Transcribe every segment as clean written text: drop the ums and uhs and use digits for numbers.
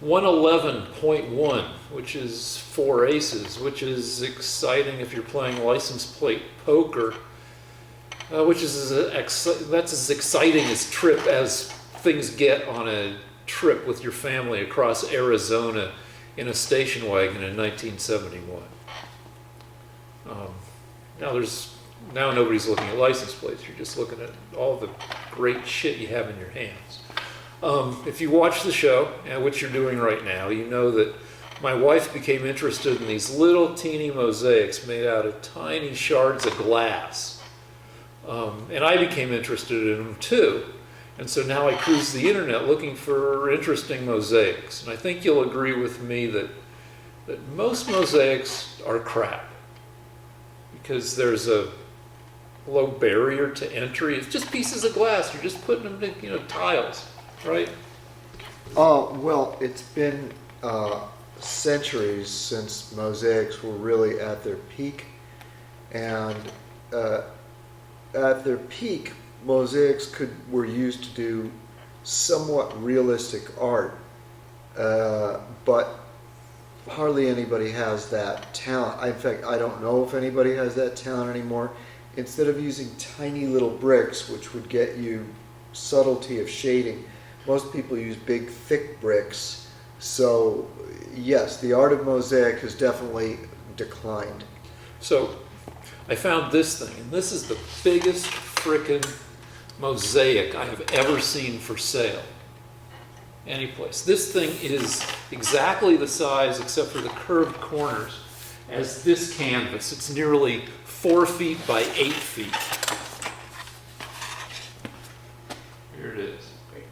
111.1, which is 4 aces, which is exciting if you're playing license plate poker, which is that's as exciting as things get on a trip with your family across Arizona in a station wagon in 1971. Now nobody's looking at license plates. You're just looking at all the great shit you have in your hands. If you watch the show, which you're doing right now, you know that my wife became interested in these little teeny mosaics made out of tiny shards of glass. And I became interested in them too. And so now I cruise the internet looking for interesting mosaics. And I think you'll agree with me that most mosaics are crap, because there's a low barrier to entry. It's just pieces of glass. You're just putting them in, tiles, right? Well, it's been centuries since mosaics were really at their peak. And at their peak, mosaics were used to do somewhat realistic art, but hardly anybody has that talent. In fact, I don't know if anybody has that talent anymore. Instead of using tiny little bricks, which would get you subtlety of shading, most people use big, thick bricks. So, yes, the art of mosaic has definitely declined. So, I found this thing, and this is the biggest frickin' mosaic I have ever seen for sale anyplace. This thing is exactly the size, except for the curved corners, as this canvas. It's nearly 4 feet by 8 feet. Here it is. Great.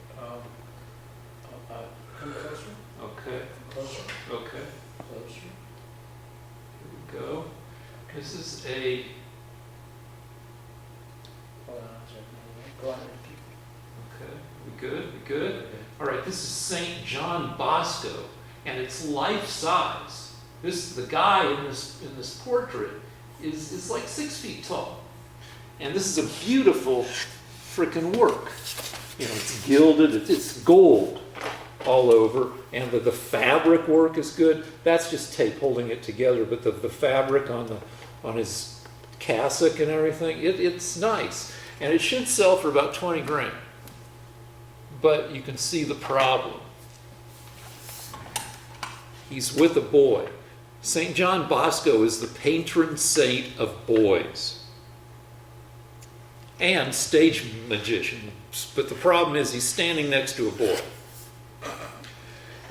Come closer. Okay. Closer. Okay. Closer. Here we go. This is a... Hold on a second. Go ahead. Okay. We good? We good? Okay. All right. This is St. John Bosco, and it's life size. The guy in this portrait is like 6 feet tall, and this is a beautiful frickin' work. It's gilded. It's gold all over, and the fabric work is good. That's just tape holding it together, but the fabric on his cassock and everything, it's nice, and it should sell for about 20 grand. But you can see the problem. He's with a boy. St. John Bosco is the patron saint of boys and stage magician. But the problem is he's standing next to a boy.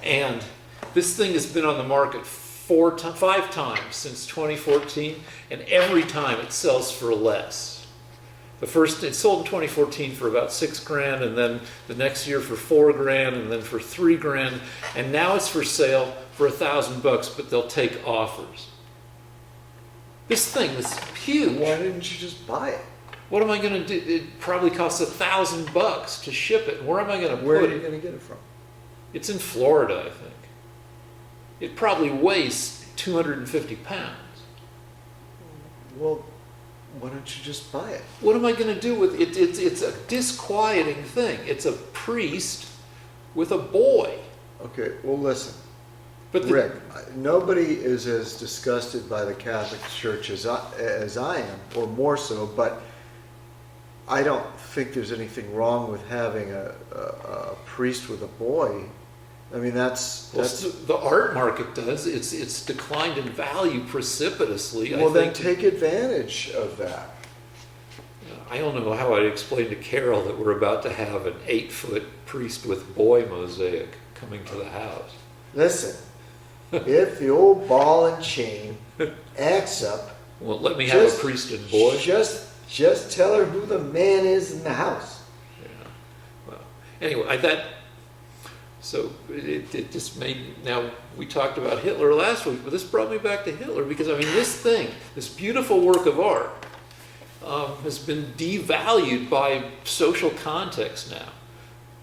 And this thing has been on the market 5 times since 2014, and every time it sells for less. It sold in 2014 for about 6 grand, and then the next year for 4 grand, and then for 3 grand, and now it's for sale for $1,000, but they'll take offers. This thing is huge. Why didn't you just buy it? What am I going to do? It probably costs $1,000 to ship it. Where am I going to put it? Where are you going to get it from? It's in Florida, I think. It probably weighs 250 pounds. Well, why don't you just buy it? What am I going to do with it? It's a disquieting thing. It's a priest with a boy. Okay, well listen. But Rick, nobody is as disgusted by the Catholic Church as I am, or more so, but I don't think there's anything wrong with having a priest with a boy. I mean, that's the art market does. It's declined in value precipitously. Well, then take advantage of that. I don't know how I'd explain to Carol that we're about to have an 8-foot priest with boy mosaic coming to the house. Listen, if the old ball and chain acts up, well, let me have a priest and boy. Just tell her who the man is in the house. Yeah. Well, anyway, so it just made, now we talked about Hitler last week, but this brought me back to Hitler, because I mean this beautiful work of art has been devalued by social context now.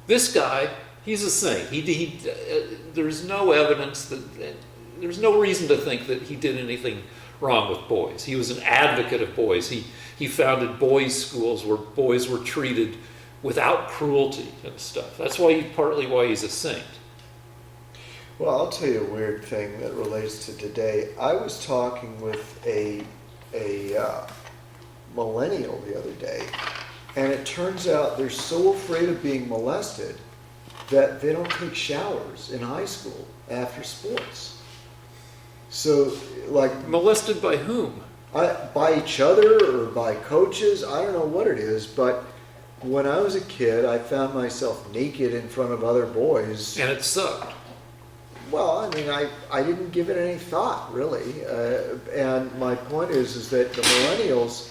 This guy, he's a saint. There's no evidence there's no reason to think that he did anything wrong with boys. He was an advocate of boys. He founded boys' schools where boys were treated without cruelty and stuff. That's partly why he's a saint. Well, I'll tell you a weird thing that relates to today. I was talking with a millennial the other day, and it turns out they're so afraid of being molested that they don't take showers in high school after sports. So, like, Molested by whom? by each other or by coaches, I don't know what it is, but when I was a kid, I found myself naked in front of other boys. And it sucked. Well, I mean, I didn't give it any thought, really. And my point is that the millennials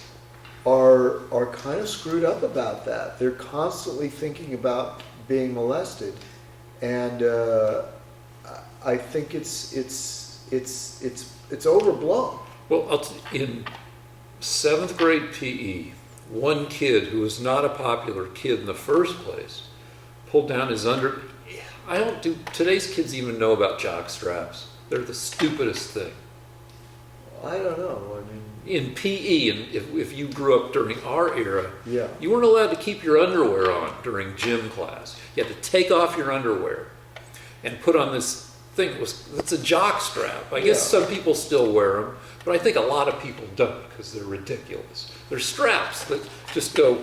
are kind of screwed up about that. They're constantly thinking about being molested, and I think it's overblown. Well, in 7th grade PE, one kid who was not a popular kid in the first place pulled down his under. Today's kids even know about jock straps. They're the stupidest thing. I don't know. I mean, In PE, and if you grew up during our era, yeah. you weren't allowed to keep your underwear on during gym class. You had to take off your underwear and put on this thing. It's a jock strap. I guess Yeah. some people still wear them, but I think a lot of people don't because they're ridiculous. They're straps that just go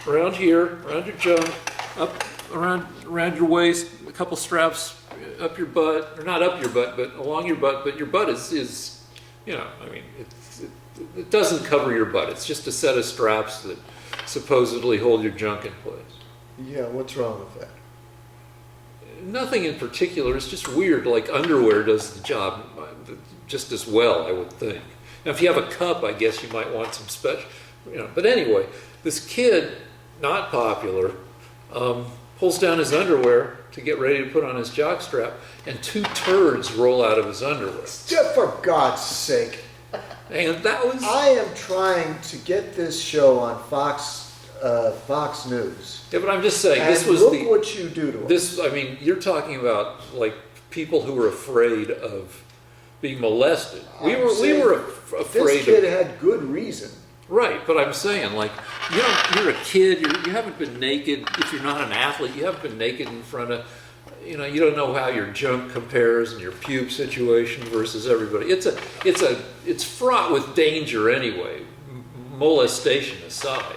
around here, around your junk, up around your waist, a couple straps up your butt, or not up your butt, but along your butt. But your butt is I mean, it doesn't cover your butt. It's just a set of straps that supposedly hold your junk in place. Yeah, what's wrong with that? Nothing in particular. It's just weird. Like underwear does the job just as well, I would think. Now, if you have a cup, I guess you might want some special, But anyway, this kid, not popular, pulls down his underwear to get ready to put on his jockstrap, and 2 turds roll out of his underwear. Just for God's sake. And that was... I am trying to get this show on Fox News. Yeah, but I'm just saying, And this was look what you do to us. I mean, you're talking about, like, people who were afraid of being molested. We I'm were saying afraid This kid of... had good reason. Right, but I'm saying, like, you're a kid, you haven't been naked, if you're not an athlete, you haven't been naked in front of, you don't know how your junk compares and your pube situation versus everybody. It's fraught with danger anyway, molestation aside,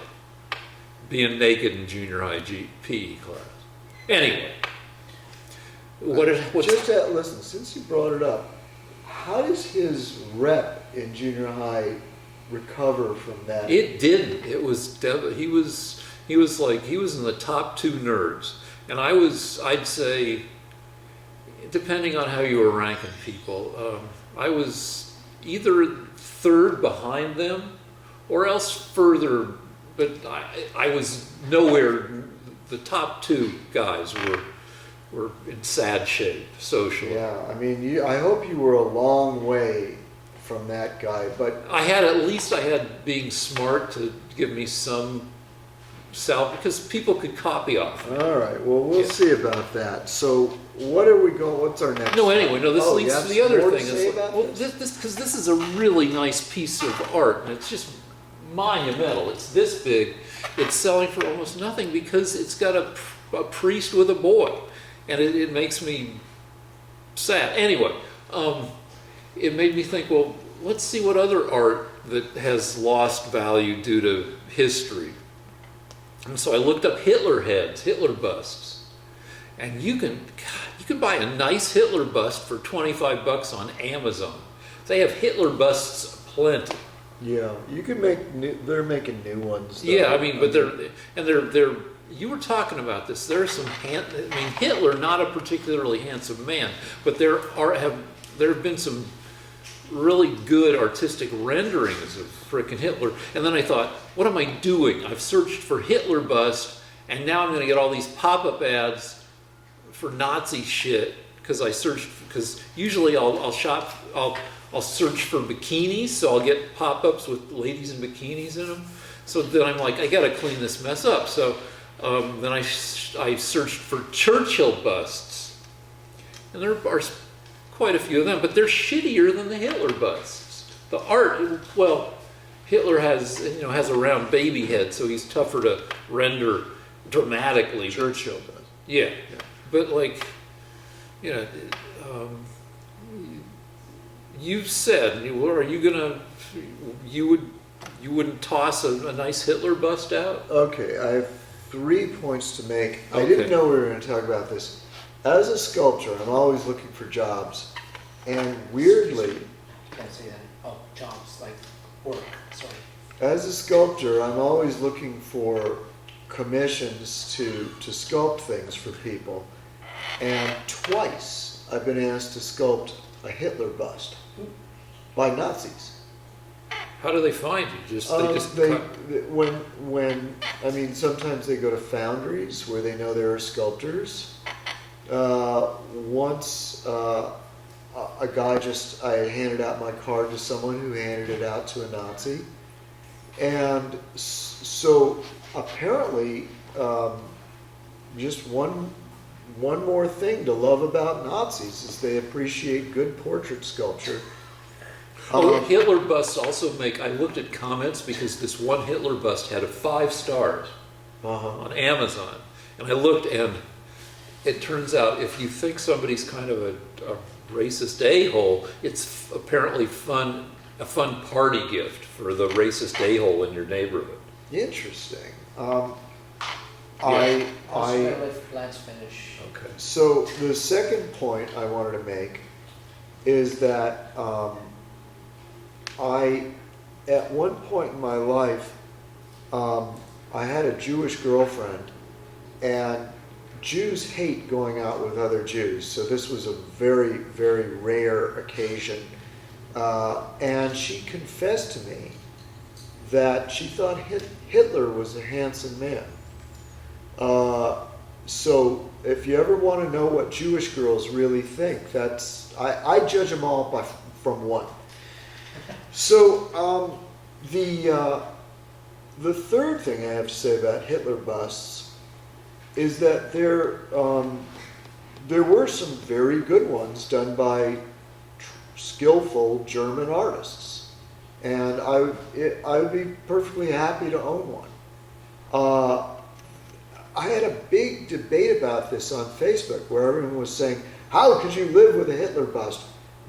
being naked in junior high PE class. Anyway, Listen, since you brought it up, how does his rep in junior high recover from that? It didn't. He was in the top 2 nerds, and I'd say, depending on how you were ranking people, I was either 3rd behind them, or else further. But I was nowhere. The top 2 guys were in sad shape socially. Yeah, I mean, I hope you were a long way from that guy, but I had being smart to give me some because people could copy off me. all right. Well, we'll Yeah. see about that. So, what's our next? No, anyway, this Oh, leads you to have the other more to thing. say about Because this is a really nice piece of art, and it's just monumental. It's this big. It's selling for almost nothing because it's got a priest with a boy, and it makes me sad. Anyway, it made me think, well, let's see what other art that has lost value due to history. And so I looked up Hitler heads, Hitler busts, and you can buy a nice Hitler bust for $25 on Amazon. They have Hitler busts plenty. Yeah, you can they're making new ones. Though. Yeah, I mean, but they're. You were talking about this. There are some. Hitler, not a particularly handsome man, but there have been some really good artistic renderings of frickin' Hitler. And then I thought, what am I doing? I've searched for Hitler bust, and now I'm going to get all these pop-up ads for Nazi shit because usually I'll search for bikinis, so I'll get pop-ups with ladies in bikinis in them. So then I'm like, I got to clean this mess up. So then I searched for Churchill busts, and there are quite a few of them, but they're shittier than the Hitler busts. The art, well, Hitler has a round baby head, so he's tougher to render dramatically. Churchill does. Yeah, but like you know, um, you've said, well, are you gonna, you wouldn't toss a nice Hitler bust out? Okay, I have 3 points to make. I Okay. didn't know we were going to talk about this. As a sculptor, I'm always looking for jobs, and weirdly, Can't say that. Oh, jobs, like work, sorry. as a sculptor, I'm always looking for commissions to sculpt things for people. And twice I've been asked to sculpt a Hitler bust by Nazis. How do they find you? They just They, cut- when I mean, sometimes they go to foundries where they know there are sculptors. Once a guy I handed out my card to someone who handed it out to a Nazi, and so apparently, just one more thing to love about Nazis is they appreciate good portrait sculpture. Oh, Hitler busts also make, I looked at comments because this one Hitler bust had 5 stars on Amazon. And I looked, and it turns out if you think somebody's kind of a racist a-hole, it's apparently a fun party gift for the racist a-hole in your neighborhood. Interesting. Also, I let Lance finish. Okay. So the second point I wanted to make is that at one point in my life, I had a Jewish girlfriend, and Jews hate going out with other Jews, so this was a very, very rare occasion. And she confessed to me that she thought Hitler was a handsome man. So if you ever want to know what Jewish girls really think, I judge them all from one. So the third thing I have to say about Hitler busts is that there were some very good ones done by skillful German artists, and I would be perfectly happy to own one. I had a big debate about this on Facebook where everyone was saying, how could you live with a Hitler bust?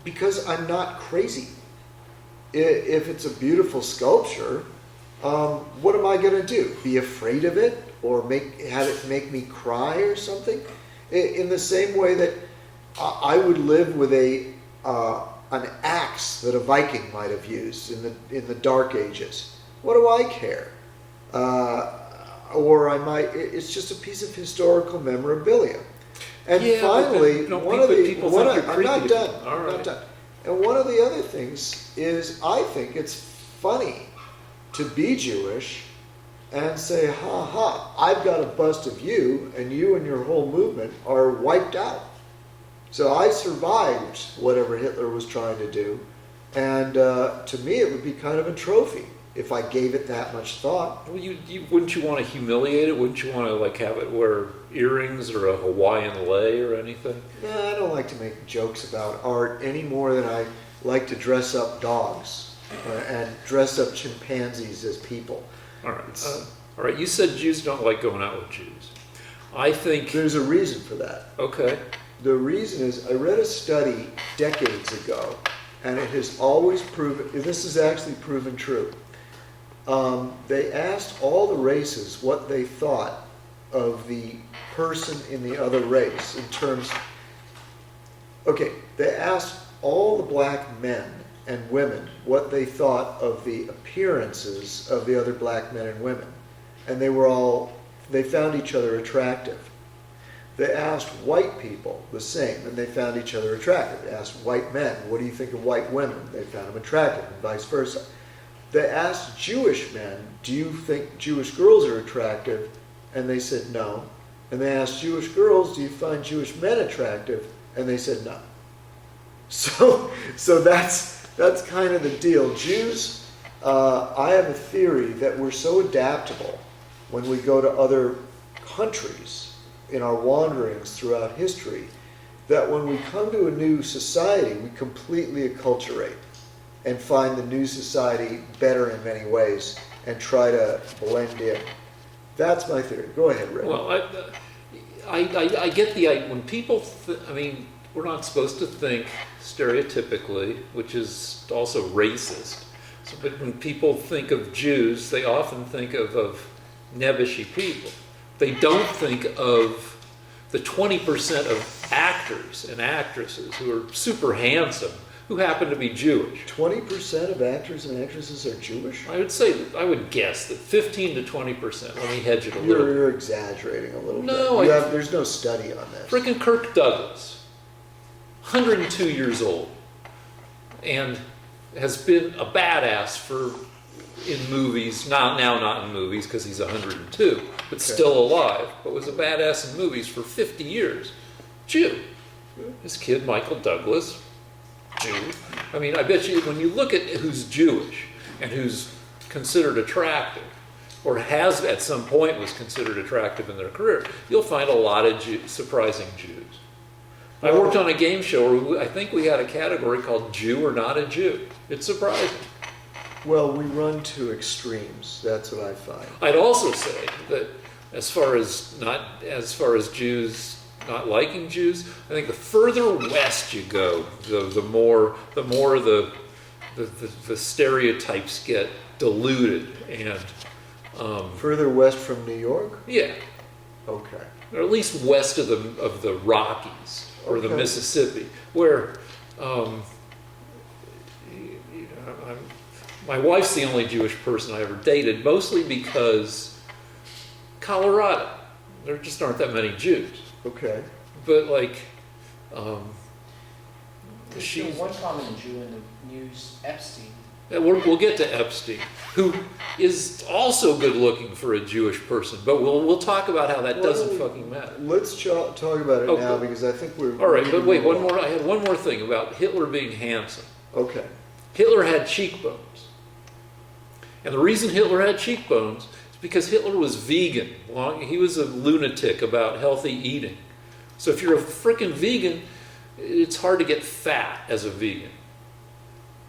Because I'm not crazy. If it's a beautiful sculpture, what am I going to do? Be afraid of it or have it make me cry or something? In the same way that I would live with an axe that a Viking might have used in the Dark Ages. What do I care? Or it's just a piece of historical memorabilia. And Yeah, finally, but one of the, people one think of, you're I'm not creepy. done, All I'm right. not done. And one of the other things is I think it's funny to be Jewish and say, ha ha, I've got a bust of you and your whole movement are wiped out. So I survived whatever Hitler was trying to do. And to me, it would be kind of a trophy if I gave it that much thought. Well, wouldn't you want to humiliate it? Wouldn't you want to have it wear earrings or a Hawaiian lei or anything? Yeah, I don't like to make jokes about art any more than I like to dress up dogs and dress up chimpanzees as people. All right. All right. You said Jews don't like going out with Jews. I think. There's a reason for that. Okay. The reason is I read a study decades ago, and it has always proven, this is actually proven true. They asked all the races what they thought of the person in the other race in terms, okay, they asked all the black men and women what they thought of the appearances of the other black men and women. And they found each other attractive. They asked white people the same, and they found each other attractive. They asked white men, what do you think of white women? They found them attractive, and vice versa. They asked Jewish men, do you think Jewish girls are attractive? And they said no. And they asked Jewish girls, do you find Jewish men attractive? And they said no. So that's kind of the deal. Jews, I have a theory that we're so adaptable when we go to other countries in our wanderings throughout history, that when we come to a new society, we completely acculturate and find the new society better in many ways and try to blend in. That's my theory. Go ahead, Rick. Well, I get the when people. we're not supposed to think stereotypically, which is also racist. So, but when people think of Jews, they often think of nebbishy people. They don't think of the 20% of actors and actresses who are super handsome who happen to be Jewish. 20% of actors and actresses are Jewish? I would guess that 15 to 20%. Let me hedge it a little. You're exaggerating a little No, bit. There's no study on this. Frickin' Kirk Douglas, 102 years old, and has been a badass in movies, not in movies because he's 102, but still alive, but was a badass in movies for 50 years. Jew. His kid, Michael Douglas, Jew. I mean, I bet you when you look at who's Jewish and who's considered attractive, or has at some point was considered attractive in their career, you'll find a lot of surprising Jews. I worked on a game show where I think we had a category called Jew or Not a Jew. It's surprising. Well, we run to extremes. That's what I find. I'd also say that as far as Jews not liking Jews, I think the further west you go, the more the stereotypes get diluted and further west from New York? Yeah. Okay. Or at least west of the Rockies or the Mississippi, where my wife's the only Jewish person I ever dated, mostly because Colorado, there just aren't that many Jews. Okay. But like, There's still one prominent Jew in the news, Epstein. we'll get to Epstein, who is also good looking for a Jewish person, but we'll talk about how that doesn't fucking matter. Let's talk about it now because I think we're... All right, but wait, I had one more thing about Hitler being handsome. Okay. Hitler had cheekbones. And the reason Hitler had cheekbones is because Hitler was vegan. He was a lunatic about healthy eating. So if you're a frickin' vegan, it's hard to get fat as a vegan.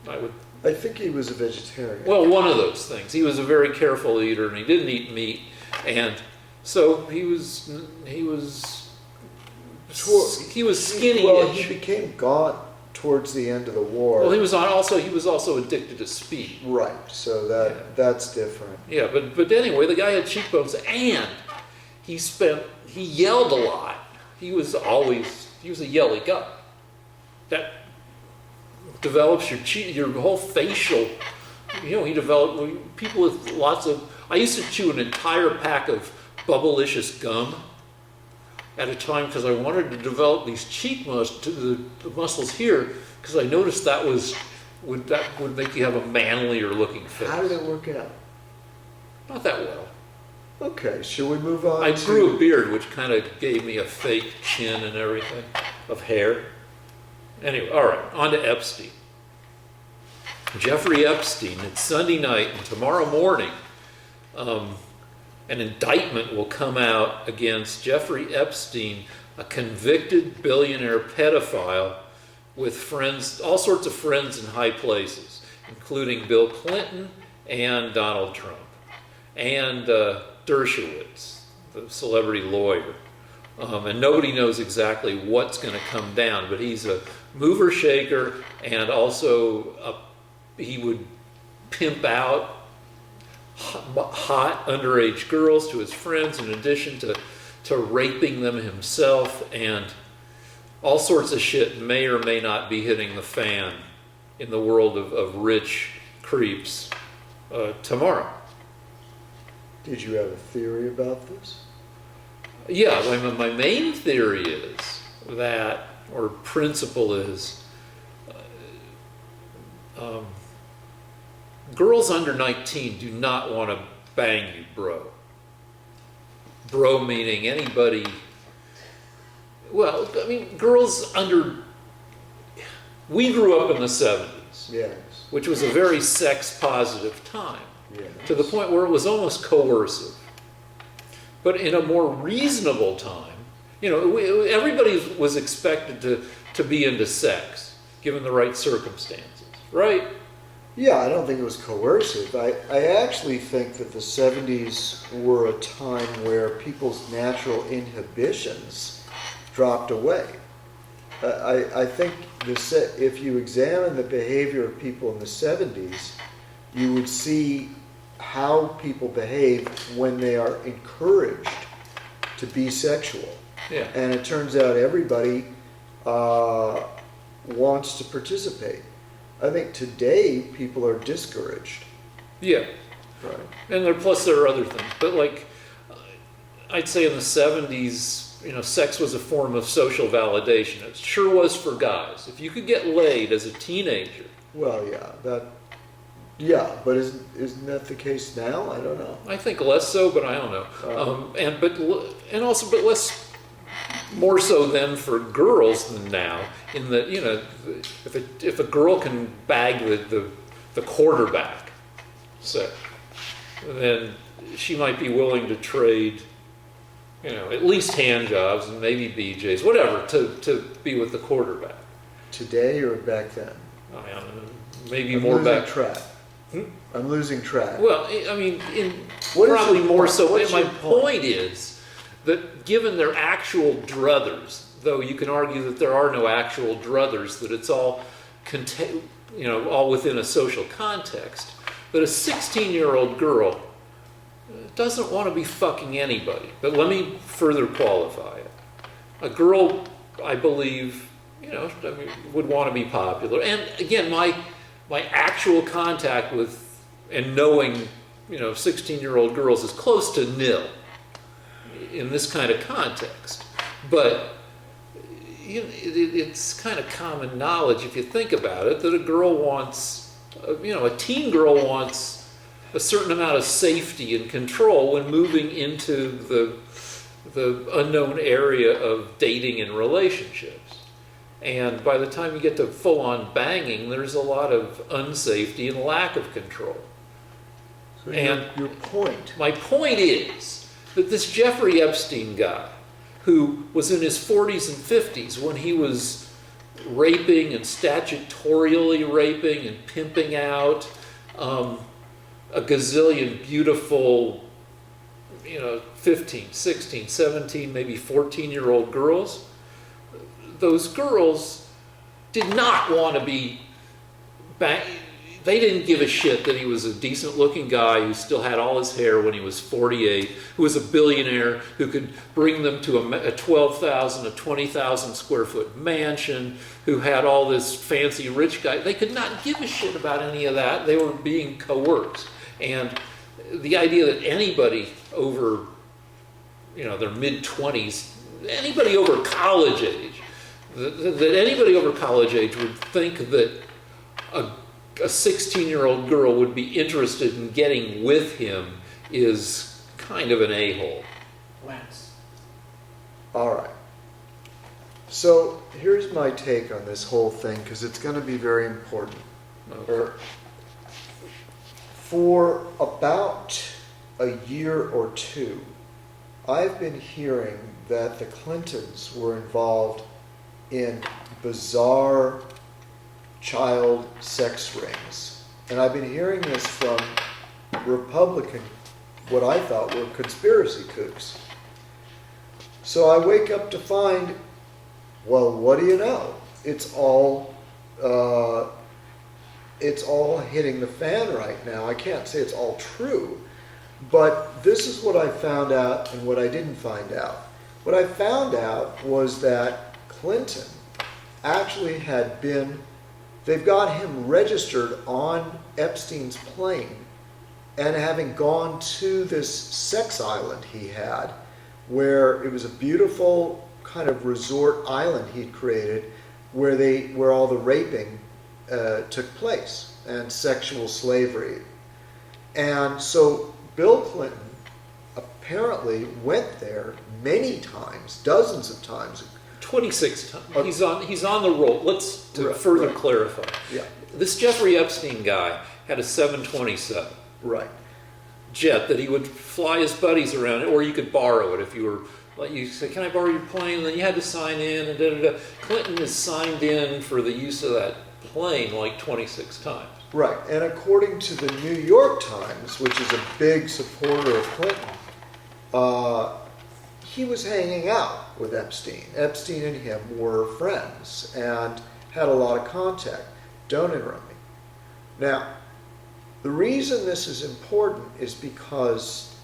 I think he was a vegetarian. Well, one of those things. He was a very careful eater, and he didn't eat meat, and so he was skinny-ish. Well, he became gaunt towards the end of the war. Well, he was also addicted to speed. Right. So that's different. Yeah, but anyway, the guy had cheekbones, and he yelled a lot. He was a yelly guy. That develops your whole facial. He developed people with lots of. I used to chew an entire pack of Bubblicious gum at a time because I wanted to develop these cheek muscles, the muscles here, because I noticed that would make you have a manlier looking face. How did it work out? Not that well. Okay, should we move on? I grew a beard, which kind of gave me a fake chin and everything of hair. Anyway, all right, on to Epstein. Jeffrey Epstein, it's Sunday night, and tomorrow morning, an indictment will come out against Jeffrey Epstein, a convicted billionaire pedophile with friends, all sorts of friends in high places, including Bill Clinton and Donald Trump, and Dershowitz, the celebrity lawyer. And nobody knows exactly what's going to come down, but he's a mover shaker, and also he would pimp out hot underage girls to his friends, in addition to raping them himself, and all sorts of shit may or may not be hitting the fan in the world of rich creeps tomorrow. Did you have a theory about this? Yeah, my main theory is that, or principle is, girls under 19 do not want to bang you, bro. Bro meaning anybody. Well, I mean, girls under. We grew up in the 70s, Yes. which was a very sex-positive time, Yes. to the point where it was almost coercive. But in a more reasonable time, everybody was expected to be into sex, given the right circumstances, right? Yeah, I don't think it was coercive. I actually think that the 70s were a time where people's natural inhibitions dropped away. I think if you examine the behavior of people in the 70s, you would see how people behave when they are encouraged to be sexual. Yeah. And it turns out everybody wants to participate. I think today people are discouraged. Yeah. Right. And plus there are other things. But like, I'd say in the 70s, sex was a form of social validation. It sure was for guys. If you could get laid as a teenager. Well, but isn't that the case now? I don't know. I think less so, but I don't know. But less, more so then for girls than now. In that, if a girl can bag the quarterback, say, then she might be willing to trade, at least hand jobs and maybe BJs, whatever, to be with the quarterback. Today or back then? I don't know. Maybe I'm more losing back. track. I'm losing track. Well, I mean, What is probably your more point? so. What's My your point? point is that given their actual druthers, though you can argue that there are no actual druthers, that it's all all within a social context, that a 16-year-old girl doesn't want to be fucking anybody. But let me further qualify it. A girl, I believe, would want to be popular. And again, my actual contact with and knowing, 16-year-old girls is close to nil in this kind of context. But it's kind of common knowledge, if you think about it, that a girl wants, a teen girl wants a certain amount of safety and control when moving into the unknown area of dating and relationships. And by the time you get to full-on banging, there's a lot of unsafety and lack of control. So and your point. My point is that this Jeffrey Epstein guy, who was in his 40s and 50s when he was raping and statutorily raping and pimping out a gazillion beautiful, 15, 16, 17, maybe 14-year-old girls, those girls did not want to be they didn't give a shit that he was a decent-looking guy who still had all his hair when he was 48, who was a billionaire, who could bring them to a 12,000, a 20,000 square foot mansion, who had all this fancy rich guy. They could not give a shit about any of that. They were being coerced. And the idea that anybody over, their mid-20s, anybody over college age, that anybody over college age would think that a 16-year-old girl would be interested in getting with him is kind of an a-hole. Lance. All right. So here's my take on this whole thing, because it's going to be very important. Okay. For about a year or two, I've been hearing that the Clintons were involved in bizarre child sex rings. And I've been hearing this from Republican, what I thought were conspiracy kooks. So I wake up to find, well, what do you know? It's all hitting the fan right now. I can't say it's all true, but this is what I found out and what I didn't find out. What I found out was that Clinton actually they've got him registered on Epstein's plane, and having gone to this sex island he had, where it was a beautiful kind of resort island he'd created, where all the raping took place and sexual slavery. And so Bill Clinton apparently went there many times, dozens of times. 26 times. He's on the roll. Let's further clarify. Yeah. This Jeffrey Epstein guy had a 727 Right. jet that he would fly his buddies around, or you could borrow it if you were. Like you say, can I borrow your plane? And then you had to sign in and da-da-da. Clinton is signed in for the use of that plane like 26 times. Right. And according to the New York Times, which is a big supporter of Clinton, he was hanging out with Epstein. Epstein and him were friends and had a lot of contact. Don't interrupt me. Now, the reason this is important is because,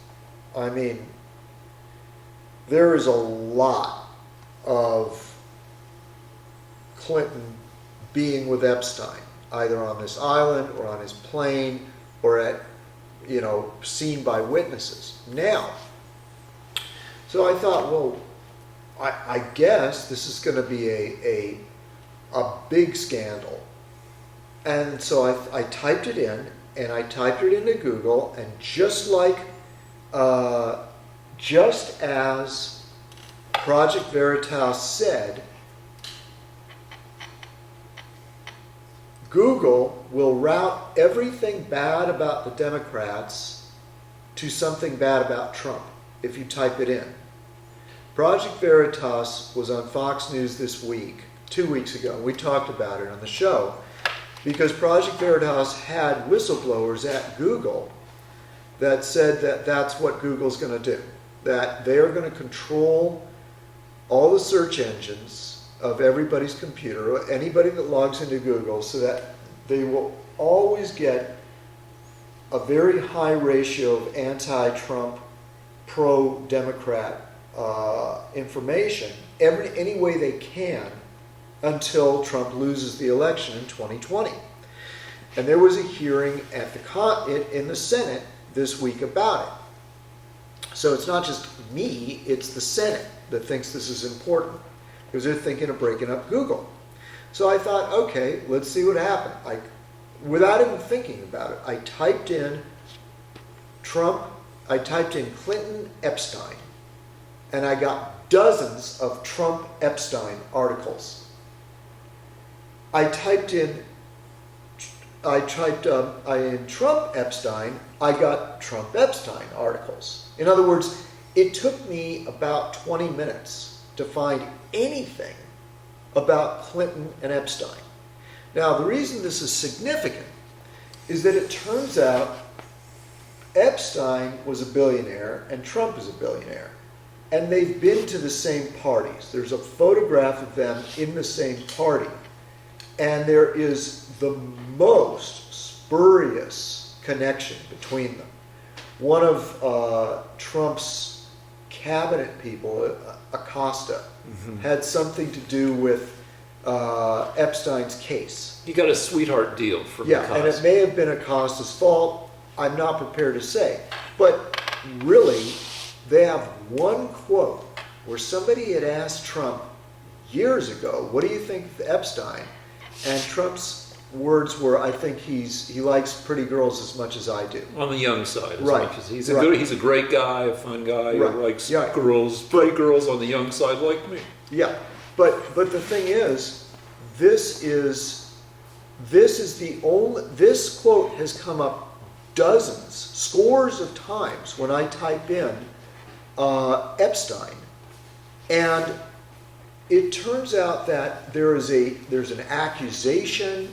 I mean, there is a lot of Clinton being with Epstein, either on this island or on his plane or at, seen by witnesses. Now, so I thought, well, I guess this is going to be a big scandal. And so I typed it in, and I typed it into Google, and just as Project Veritas said, Google will route everything bad about the Democrats to something bad about Trump if you type it in. Project Veritas was on Fox News this week, 2 weeks ago. We talked about it on the show because Project Veritas had whistleblowers at Google that said that that's what Google's going to do, that they are going to control all the search engines of everybody's computer, anybody that logs into Google, so that they will always get a very high ratio of anti-Trump, pro-Democrat information any way they can until Trump loses the election in 2020. And there was a hearing at in the Senate this week about it. So it's not just me, it's the Senate that thinks this is important because they're thinking of breaking up Google. So I thought, okay, let's see what happened. Without even thinking about it, I typed in Clinton Epstein, and I got dozens of Trump Epstein articles. I typed in Trump Epstein, I got Trump Epstein articles. In other words, it took me about 20 minutes to find anything about Clinton and Epstein. Now, the reason this is significant is that it turns out Epstein was a billionaire and Trump is a billionaire. And they've been to the same parties. There's a photograph of them in the same party. And there is the most spurious connection between them. One of Trump's cabinet people, Acosta, had something to do with Epstein's case. You got a sweetheart deal from Acosta. And it may have been Acosta's fault. I'm not prepared to say. But really, they have one quote where somebody had asked Trump years ago, what do you think of Epstein? And Trump's words were, I think he likes pretty girls as much as I do. On the young side, as right. much as he's a great guy, a fun guy right. who likes yeah. girls, pretty girls on the young side like me. Yeah, but the thing is, this quote has come up dozens, scores of times when I type in Epstein, and it turns out that there's an accusation.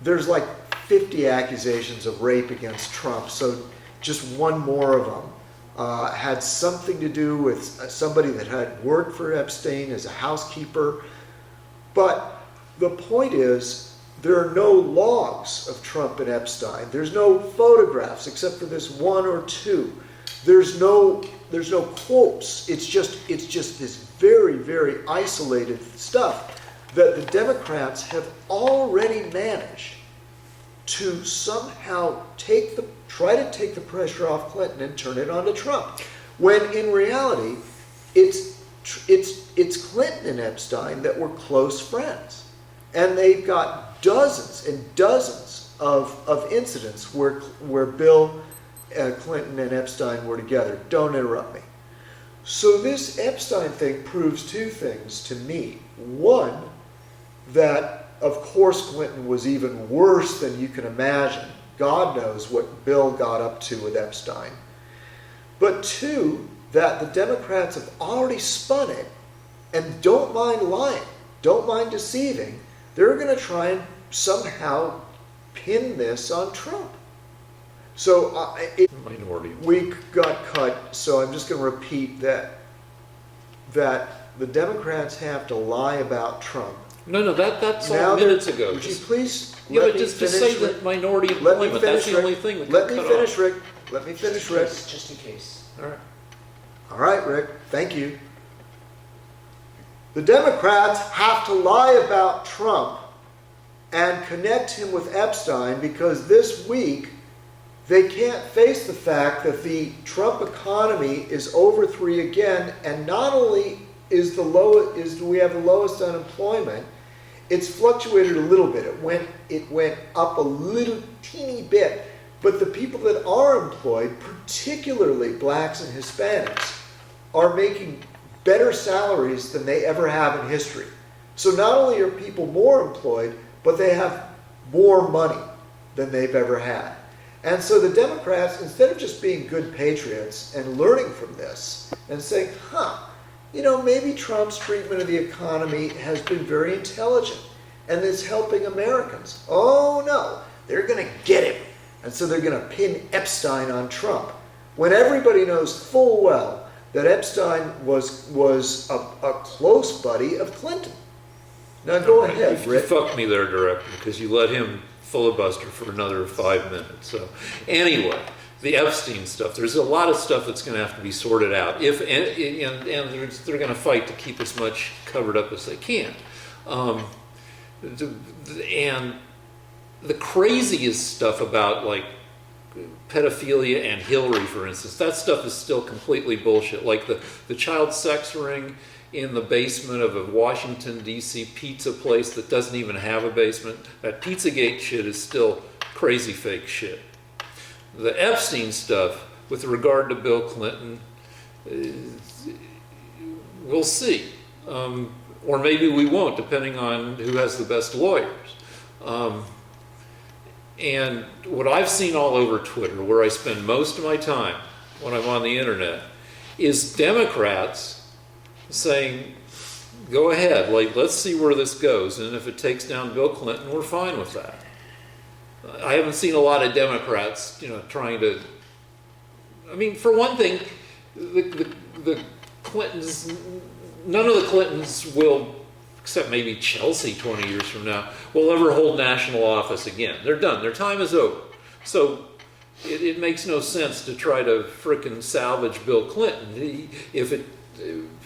There's like 50 accusations of rape against Trump. So just one more of them had something to do with somebody that had worked for Epstein as a housekeeper. But the point is, there are no logs of Trump and Epstein. There's no photographs except for this one or two. There's no quotes. It's just this very, very isolated stuff that the Democrats have already managed to somehow try to take the pressure off Clinton and turn it on to Trump. When in reality, it's Clinton and Epstein that were close friends. And they've got dozens and dozens of incidents where Bill Clinton and Epstein were together. Don't interrupt me. So this Epstein thing proves two things to me. One, that of course Clinton was even worse than you can imagine. God knows what Bill got up to with Epstein. But two, that the Democrats have already spun it and don't mind lying, don't mind deceiving. They're going to try and somehow pin this on Trump. So Minority. we got cut, so I'm just going to repeat that that the Democrats have to lie about Trump. No, that's Now all they're- minutes ago. Would you Just, please yeah, let but me just finish? say Rick? that minority Let me employment, that's finish, the only Rick. thing that Let got me cut finish, off. Rick. Let me finish, Rick. Just in case. All right. All right, Rick. Thank you. The Democrats have to lie about Trump and connect him with Epstein because this week they can't face the fact that the Trump economy is over 3 again, and not only is do we have the lowest unemployment, it's fluctuated a little bit. It went up a little teeny bit, but the people that are employed, particularly blacks and Hispanics, are making better salaries than they ever have in history. So not only are people more employed, but they have more money than they've ever had. And so the Democrats, instead of just being good patriots and learning from this and saying, maybe Trump's treatment of the economy has been very intelligent and it's helping Americans. Oh no, they're going to get him. And so they're going to pin Epstein on Trump. When everybody knows full well that Epstein was a close buddy of Clinton. Now go ahead, You Rick. fucked me there, director, because you let him filibuster for another 5 minutes. So anyway, the Epstein stuff, there's a lot of stuff that's going to have to be sorted out. And they're going to fight to keep as much covered up as they can. And the craziest stuff about like pedophilia and Hillary, for instance, that stuff is still completely bullshit. Like the child sex ring in the basement of a Washington, D.C. pizza place that doesn't even have a basement, that Pizzagate shit is still crazy fake shit. The Epstein stuff with regard to Bill Clinton, we'll see. Or maybe we won't, depending on who has the best lawyers. And what I've seen all over Twitter, where I spend most of my time when I'm on the internet, is Democrats saying, go ahead, like, let's see where this goes. And if it takes down Bill Clinton, we're fine with that. I haven't seen a lot of Democrats, trying to, for one thing, the Clintons, none of the Clintons will, except maybe Chelsea 20 years from now, will ever hold national office again. They're done. Their time is over. So it makes no sense to try to frickin' salvage Bill Clinton.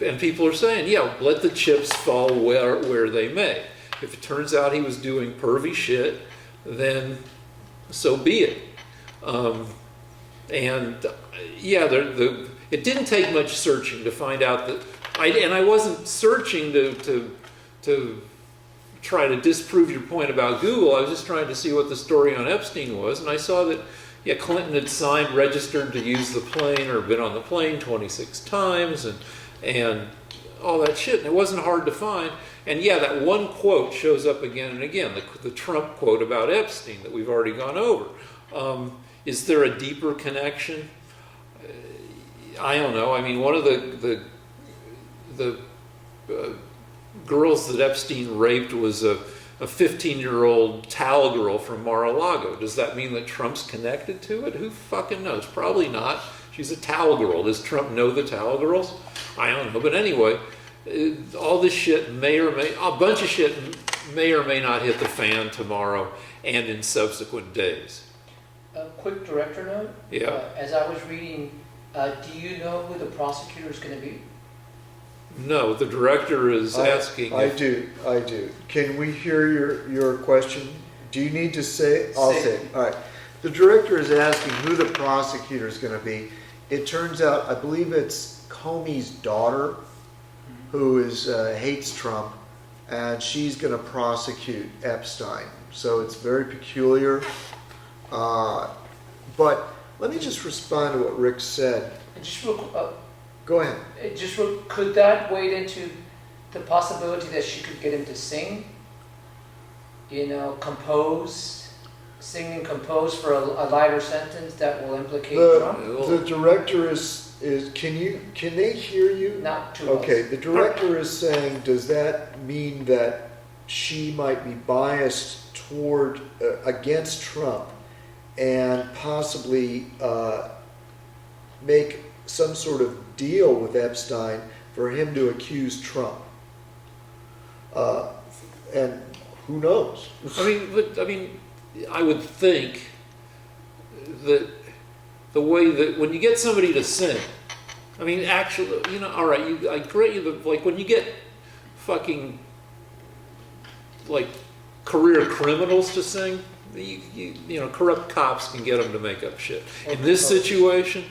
And people are saying, let the chips fall where they may. If it turns out he was doing pervy shit, then so be it. It didn't take much searching to find out that, I wasn't searching to try to disprove your point about Google. I was just trying to see what the story on Epstein was, and I saw that, Clinton had registered to use the plane or been on the plane 26 times and all that shit, and it wasn't hard to find. And that one quote shows up again and again, the Trump quote about Epstein that we've already gone over. Is there a deeper connection? I don't know. One of the girls that Epstein raped was a 15-year-old towel girl from Mar-a-Lago. Does that mean that Trump's connected to it? Who fucking knows? Probably not. She's a towel girl. Does Trump know the towel girls? I don't know. But anyway, all this shit a bunch of shit may or may not hit the fan tomorrow and in subsequent days. A quick director note. Yeah. As I was reading, do you know who the prosecutor is going to be? No, the director is asking. I do. Can we hear your question? Do you need to say? I'll say it. All right. The director is asking who the prosecutor is going to be. It turns out, I believe it's Comey's daughter, who hates Trump, and she's going to prosecute Epstein. So it's very peculiar. But let me just respond to what Rick said. Just Go ahead. could that wade into the possibility that she could get him to sing? Sing and compose for a lighter sentence that will implicate Trump? The director is can they hear you? Not too well. Okay, the director is saying, does that mean that she might be biased toward against Trump and possibly make some sort of deal with Epstein for him to accuse Trump. And who knows? I mean, I would think that the way that when you get somebody to sing, I mean, actually, you know, all right, I grant you that, like, when you get fucking, like, career criminals to sing, you know, corrupt cops can get them to make up shit. In this situation,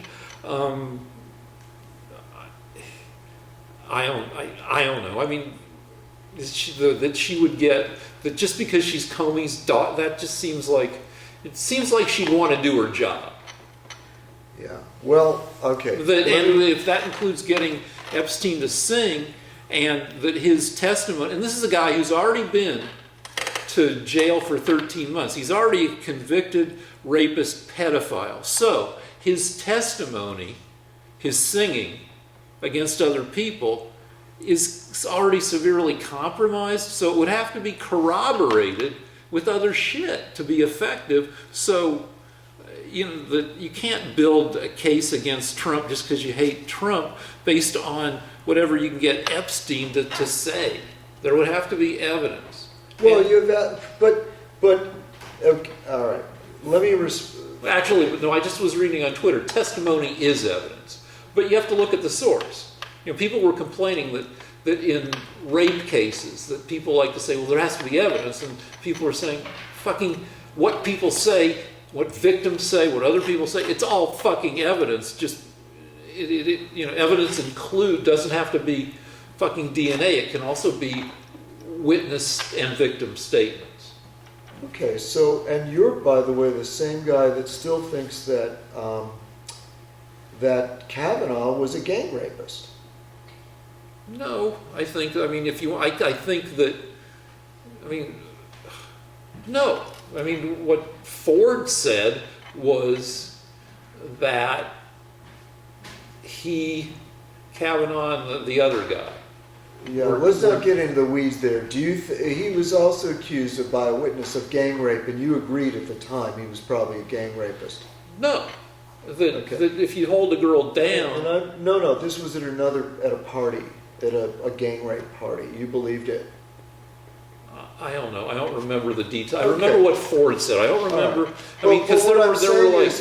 I don't know. I mean, that she would get, that just because she's Comey's daughter, that just seems like, it seems like she'd want to do her job. Yeah. Well, okay. And if that includes getting Epstein to sing, and that his testimony, and this is a guy who's already been to jail for 13 months. He's already a convicted rapist pedophile. So his testimony, his singing against other people is already severely compromised. So it would have to be corroborated with other shit to be effective. So, you know, that you can't build a case against Trump just because you hate Trump based on whatever you can get Epstein to say. There would have to be evidence. Well, And- you've got, but, okay, all right. Let me, Actually, no, I just was reading on Twitter, testimony is evidence. But you have to look at the source. You know, people were complaining that in rape cases, that people like to say, well, there has to be evidence. And people are saying, fucking, what people say, what victims say, what other people say, it's all fucking evidence. Just, you know, evidence doesn't have to be fucking DNA. It can also be witness and victim statements. okay, so, and you're, by the way, the same guy that still thinks that, that Kavanaugh was a gang rapist. No, I think, I mean, if you, I think that, I mean, no. I mean, what Ford said was that Kavanaugh and the other guy. Yeah, let's not get into the weeds there. Do you? He was also accused of, by a witness of gang rape, and you agreed at the time he was probably a gang rapist. No, that if you hold a girl down. And no, this was at a party, at a gang rape party. You believed it. I don't know. I don't remember the detail. I remember what Ford said. I don't remember. I mean, because what there I'm were saying like. is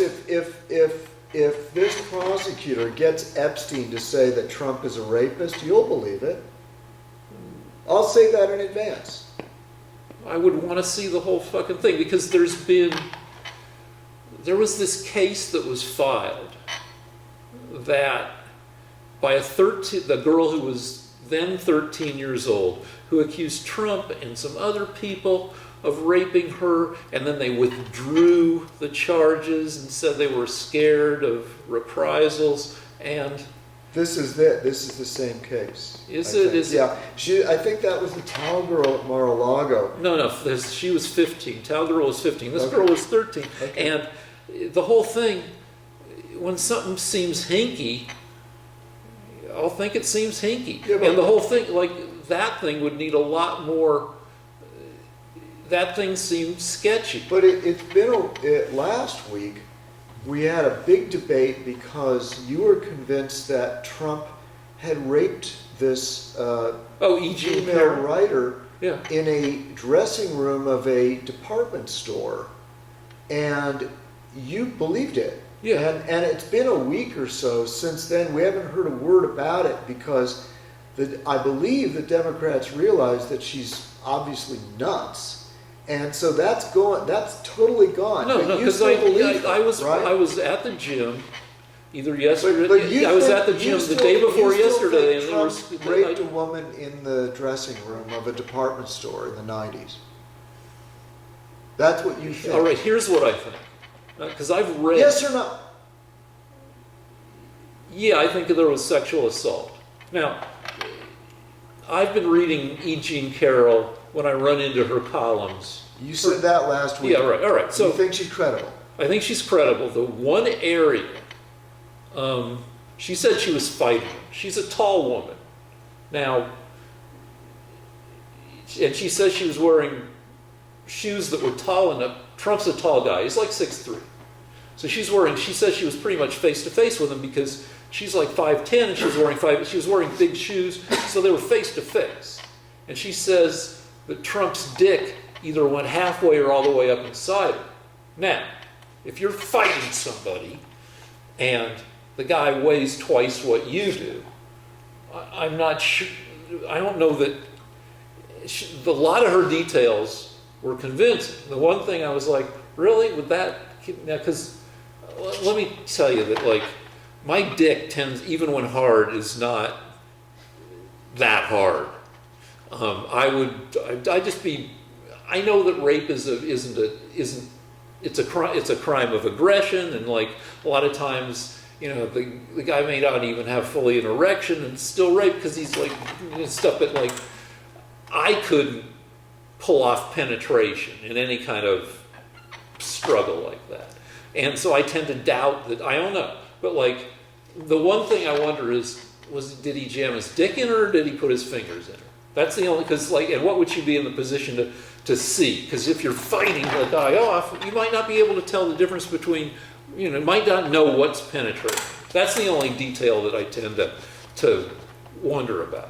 if this prosecutor gets Epstein to say that Trump is a rapist, you'll believe it. I'll say that in advance. I would want to see the whole fucking thing because there was this case that was filed that by the girl who was then 13 years old, who accused Trump and some other people of raping her, and then they withdrew the charges and said they were scared of reprisals. And This is the same case. Is I it? think. Is it? Yeah. I think that was the towel girl at Mar-a-Lago. No, she was 15. Tal girl was 15. This girl was 13. Okay. And the whole thing, when something seems hinky, I'll think it seems hinky. Yeah, but- And the whole thing, like, that thing would need a lot more. That thing seemed sketchy. But it's been last week. We had a big debate because you were convinced that Trump had raped this E.G. female Carroll. writer Yeah. in a dressing room of a department store, and you believed it. Yeah. And it's been a week or so since then. We haven't heard a word about it because I believe the Democrats realize that she's obviously nuts. And so that's totally gone. No, But you because still believe I it, was right? I was at the gym either yesterday. But you I was think- at the you gym the still- day before you still yesterday, think and there Trump was raped a woman in the dressing room of a department store in the 90s. That's what you think. All right, here's what I think. Because I've read. Yes or no? Yeah, I think there was sexual assault. Now, I've been reading E. Jean Carroll when I run into her columns. You said that last week. Yeah, right. All right. So you think she's credible? I think she's credible. The one area, she said she was fighting. She's a tall woman. Now, and she says she was wearing shoes that were tall enough. Trump's a tall guy. He's like 6'3". So she says she was pretty much face to face with him because she's like 5'10" and she was wearing big shoes, so they were face to face. And she says that Trump's dick either went halfway or all the way up inside him. Now, if you're fighting somebody and the guy weighs twice what you do, I'm not sure, I don't know that, a lot of her details were convincing. The one thing I was like, really? Would that, because let me tell you that, like, my dick tends, even when hard, is not that hard. I know that rape it's a crime of aggression, and like a lot of times, the guy may not even have fully an erection and still rape because he's like stuff, but like I couldn't pull off penetration in any kind of struggle like that. And so I tend to doubt that, I don't know, but like the one thing I wonder is, did he jam his dick in her or did he put his fingers in her? That's the only, because like, and what would she be in the position to see? Because if you're fighting the guy off, you might not be able to tell the difference between, might not know what's penetrating. That's the only detail that I tend to wonder about.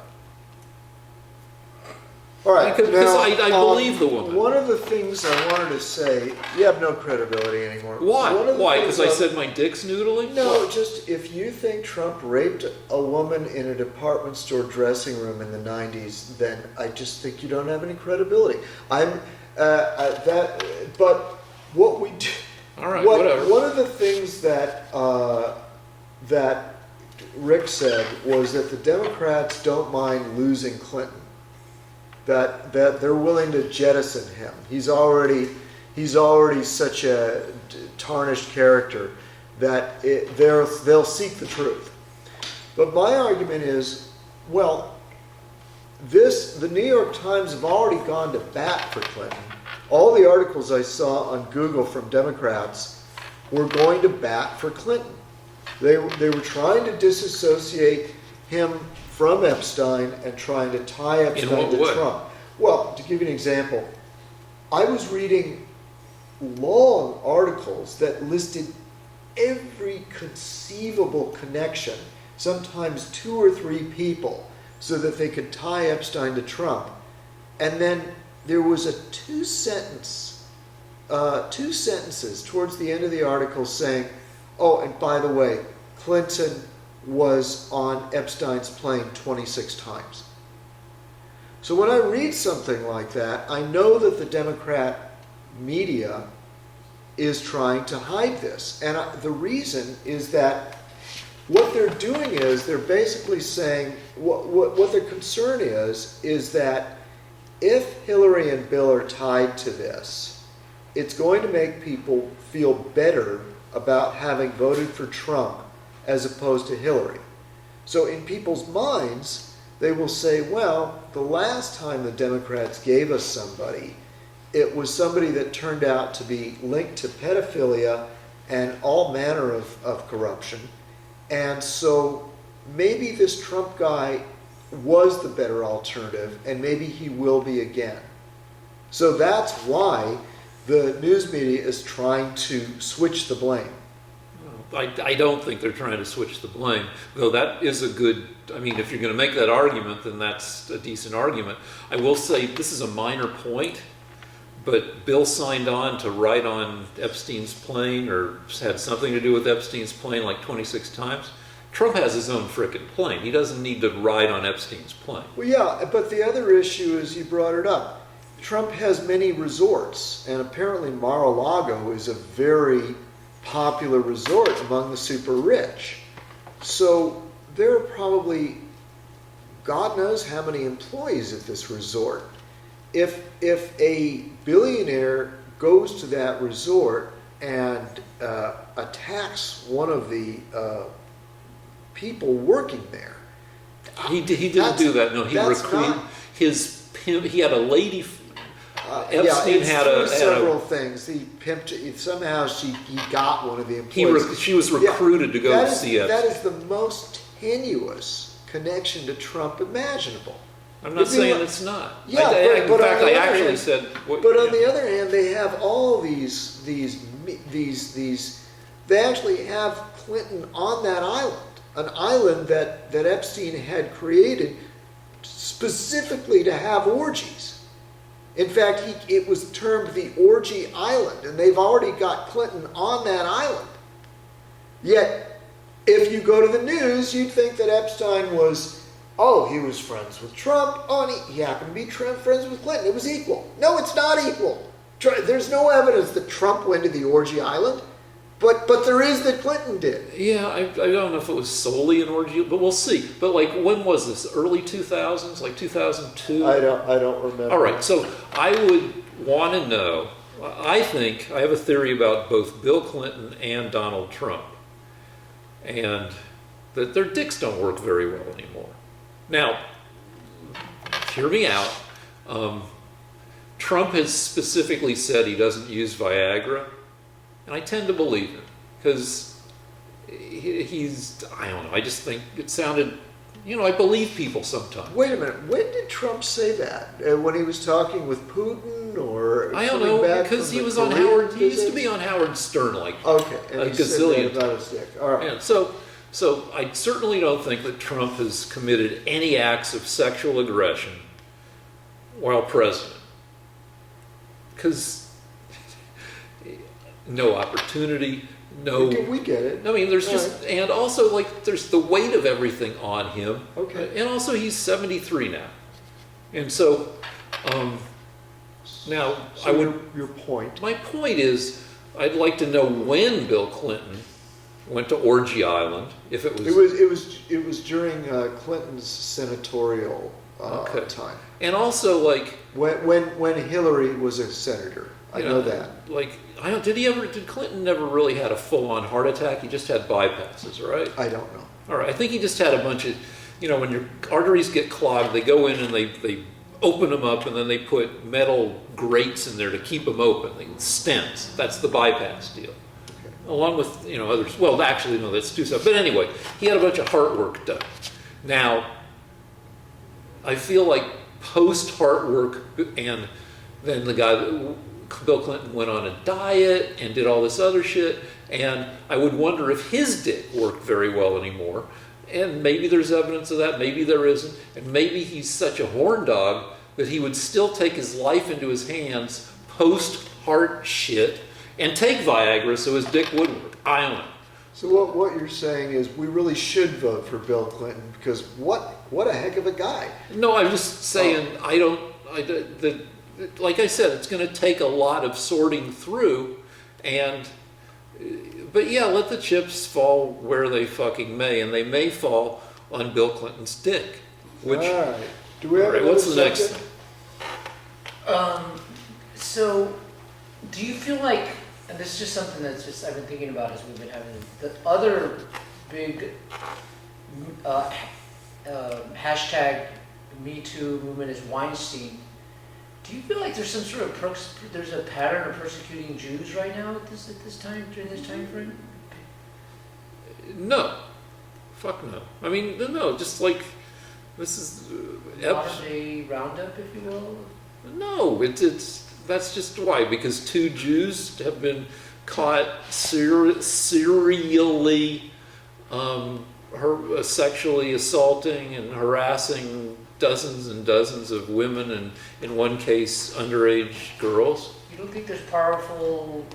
All right, Because now, I believe the woman. One of the things I wanted to say, you have no credibility anymore. Why? One of the Why? things Because I said my dick's noodling? No, just if you think Trump raped a woman in a department store dressing room in the 90s, then I just think you don't have any credibility. But what we do, All right, whatever. one of the things that that Rick said was that the Democrats don't mind losing Clinton. That they're willing to jettison him. He's already such a tarnished character that they'll seek the truth. But my argument is, well, the New York Times have already gone to bat for Clinton. All the articles I saw on Google from Democrats were going to bat for Clinton. They were trying to disassociate him from Epstein and trying to tie Epstein to Trump. Well, to give you an example, I was reading long articles that listed every conceivable connection, sometimes 2 or 3 people, so that they could tie Epstein to Trump. And then there was a two sentences towards the end of the article saying, oh, and by the way, Clinton was on Epstein's plane 26 times. So when I read something like that, I know that the Democrat media is trying to hide this. And the reason is that what they're doing is they're basically saying, what their concern is that if Hillary and Bill are tied to this, it's going to make people feel better about having voted for Trump as opposed to Hillary. So in people's minds, they will say, well, the last time the Democrats gave us somebody, it was somebody that turned out to be linked to pedophilia and all manner of corruption. And so maybe this Trump guy was the better alternative, and maybe he will be again. So that's why the news media is trying to switch the blame. I don't think they're trying to switch the blame, though that is a good, I mean, if you're going to make that argument, then that's a decent argument. I will say this is a minor point, but Bill signed on to ride on Epstein's plane, or had something to do with Epstein's plane like 26 times. Trump has his own frickin' plane. He doesn't need to ride on Epstein's plane. Well, yeah, but the other issue is, you brought it up, Trump has many resorts, and apparently Mar-a-Lago is a very popular resort among the super rich. So there are probably God knows how many employees at this resort. If a billionaire goes to that resort and attacks one of the people working there, He didn't do that. No, he recruited his pimp. He had a lady. Epstein had several things. He pimped. Somehow he got one of the employees. She was recruited to go see Epstein. That is the most tenuous connection to Trump imaginable. I'm not saying it's not. Yeah, in fact, I actually said. But on the other hand, they have all these they actually have Clinton on that island, an island that Epstein had created specifically to have orgies. In fact, it was termed the Orgy Island, and they've already got Clinton on that island. Yet, if you go to the news, you'd think that Epstein was, he was friends with Trump, and he happened to be friends with Clinton. It was equal. No, it's not equal. There's no evidence that Trump went to the Orgy Island, but there is that Clinton did. Yeah, I don't know if it was solely an orgy, but we'll see. But like, when was this? Early 2000s, like 2002? I don't remember. All right, so I would want to know. I think I have a theory about both Bill Clinton and Donald Trump, and that their dicks don't work very well anymore. Now, hear me out. Trump has specifically said he doesn't use Viagra, and I tend to believe him because I don't know, I just think it sounded, I believe people sometimes. Wait a minute, when did Trump say that? When he was talking with Putin, or I don't know, because he was on Howard, he used to be on Howard Stern like and a he gazillion said that about his dick. All right. Yeah, so I certainly don't think that Trump has committed any acts of sexual aggression while president. Because no opportunity, no... We get it. I mean, there's just... Right. And also, like, there's the weight of everything on him. Okay. And also, he's 73 now. And so, now, So I would... your point. My point is, I'd like to know when Bill Clinton went to Orgy Island, if it was... It was during Clinton's senatorial time. And also, like... When Hillary was a senator. I know that. Like, did Clinton never really had a full-on heart attack? He just had bypasses, right? I don't know. All right, I think he just had a bunch of, when your arteries get clogged, they go in and they open them up, and then they put metal grates in there to keep them open. Stents. That's the bypass deal. Okay. Along with, others. Well, actually, no, that's two stuff. But anyway, he had a bunch of heart work done. Now, I feel like post-heart work, and then Bill Clinton went on a diet and did all this other shit, and I would wonder if his dick worked very well anymore. And maybe there's evidence of that, maybe there isn't, and maybe he's such a horn dog that he would still take his life into his hands post-heart shit and take Viagra so his dick would work. I don't know. So what you're saying is we really should vote for Bill Clinton, because what a heck of a guy. No, I'm just saying like I said, it's going to take a lot of sorting through, but yeah, let the chips fall where they fucking may, and they may fall on Bill Clinton's dick. Which, all right. Do we have all right, what's the next subject? thing? So, do you feel like, and this is just something that's just I've been thinking about as we've been having the other big hashtag Me Too movement is Weinstein. Do you feel like there's some sort of there's a pattern of persecuting Jews right now at this time during this time frame? No, fuck no. I mean, no, just like this is Modern day roundup, if you will. No, that's just why, because two Jews have been caught serially sexually assaulting and harassing dozens and dozens of women, and in one case, underage girls. You don't think there's powerful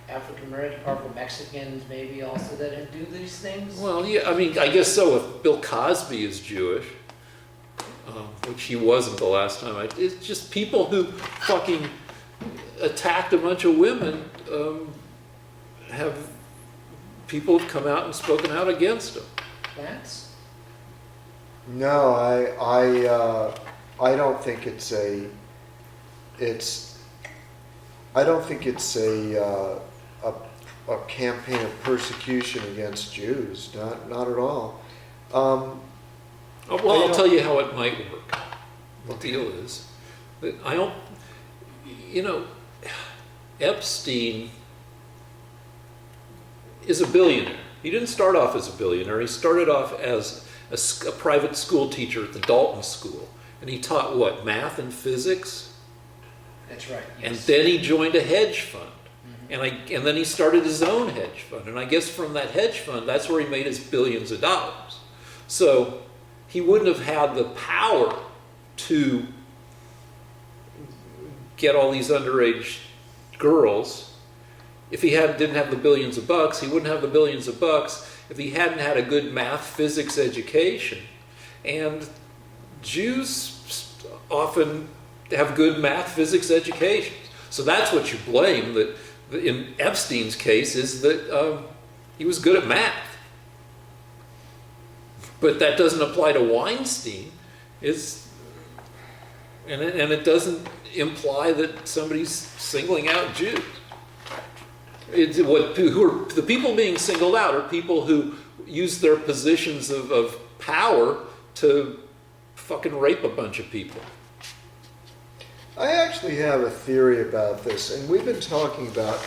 African American, powerful Mexicans maybe also that do these things? Well, yeah, I mean, I guess so. If Bill Cosby is Jewish, which he wasn't the last time. It's just people who fucking attacked a bunch of women. People have come out and spoken out against them. Lance? No, I don't think it's a campaign of persecution against Jews. Not at all. Well, I'll tell you how it might work. The deal is that Epstein is a billionaire. He didn't start off as a billionaire. He started off as a private school teacher at the Dalton School. And he taught what? Math and physics? That's right. Yes. And then he joined a hedge fund. Mm-hmm. And then he started his own hedge fund. And I guess from that hedge fund, that's where he made his billions of dollars. So he wouldn't have had the power to get all these underage girls if he didn't have the billions of bucks. He wouldn't have the billions of bucks if he hadn't had a good math, physics education. And Jews often have good math, physics educations. So that's what you blame. That in Epstein's case is that he was good at math. But that doesn't apply to Weinstein. And it doesn't imply that somebody's singling out Jews. The people being singled out are people who use their positions of power to fucking rape a bunch of people. I actually have a theory about this, and we've been talking about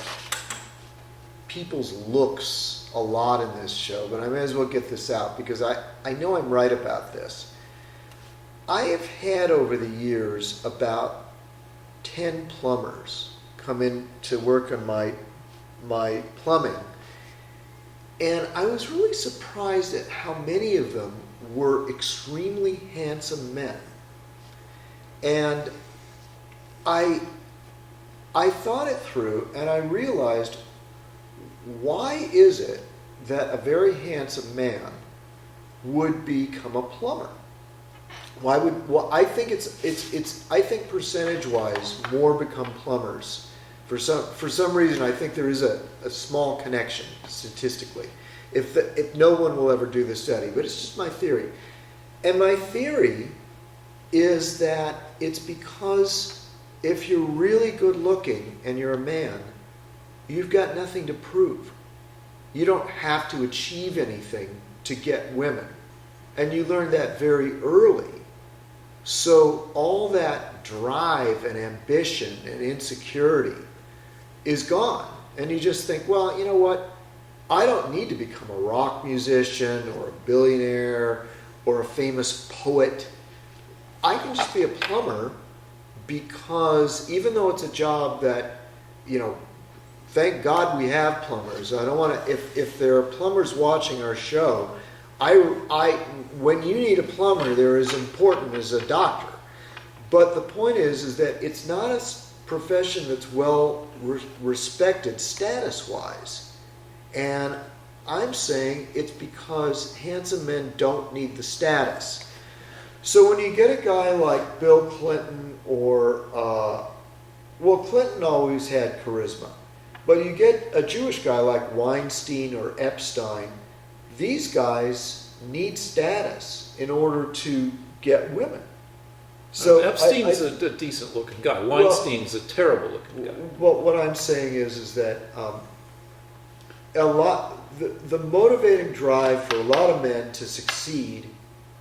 people's looks a lot in this show, but I may as well get this out because I know I'm right about this. I have had over the years about 10 plumbers come in to work on my plumbing, and I was really surprised at how many of them were extremely handsome men. And I thought it through, and I realized, why is it that a very handsome man would become a plumber? I think I think percentage-wise more become plumbers. For some reason, I think there is a small connection statistically. If no one will ever do the study, but it's just my theory. And my theory is that it's because if you're really good looking and you're a man, you've got nothing to prove. You don't have to achieve anything to get women. And you learn that very early. So all that drive and ambition and insecurity is gone. And you just think, well, you know what? I don't need to become a rock musician or a billionaire or a famous poet. I can just be a plumber, because even though it's a job that, thank God we have plumbers. I don't want to, if there are plumbers watching our show, when you need a plumber, they're as important as a doctor. But the point is that it's not a profession that's well respected status-wise. And I'm saying it's because handsome men don't need the status. So when you get a guy like Bill Clinton or, Clinton always had charisma, but you get a Jewish guy like Weinstein or Epstein, these guys need status in order to get women. So Epstein's a decent looking guy. Weinstein's a terrible looking guy. Well, what I'm saying is that the motivating drive for a lot of men to succeed